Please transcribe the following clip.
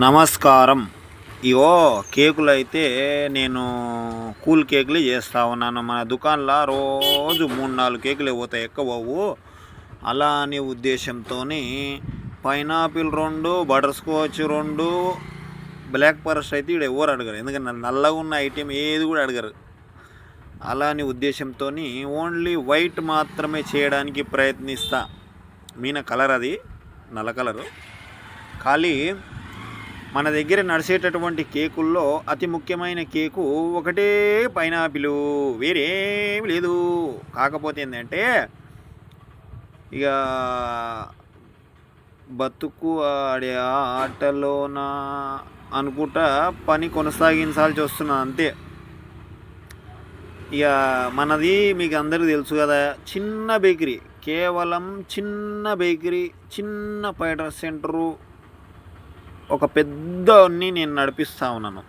నమస్కారం. ఇగో కేకులు అయితే నేను కూల్ కేకులు చేస్తూ ఉన్నాను. మన దుకాణంలో రోజు 3-4 కేకులు పోతాయి, ఎక్కువ పోవు. అలా అనే ఉద్దేశంతో pineapple 2, butterscotch 2, black forest అయితే ఇక్కడ ఎవరు అడగరు, ఎందుకంటే నల్లగా ఉన్న ఐటెం ఏది కూడా అడగరు. అలా అనే ఉద్దేశంతో ఓన్లీ వైట్ మాత్రమే చేయడానికి ప్రయత్నిస్తా. మీన కలర్ అది నల్ల కలరు. ఖాళీ మన దగ్గర నడిచేటటువంటి కేకుల్లో అతి ముఖ్యమైన కేకు ఒకటే పైనాపిల్, వేరేమి లేదు. కాకపోతే ఏంటంటే ఇక బతుకు ఆడే ఆటలోన అనుకుంటా పని కొనసాగించాల్సి వస్తున్నది అంతే. ఇక మనది మీకు అందరికీ తెలుసు కదా, చిన్న బేకరీ, కేవలం చిన్న బేకరీ, చిన్న పైటర్ సెంటరు, ఒక పెద్దని నేను నడిపిస్తూ ఉన్నాను.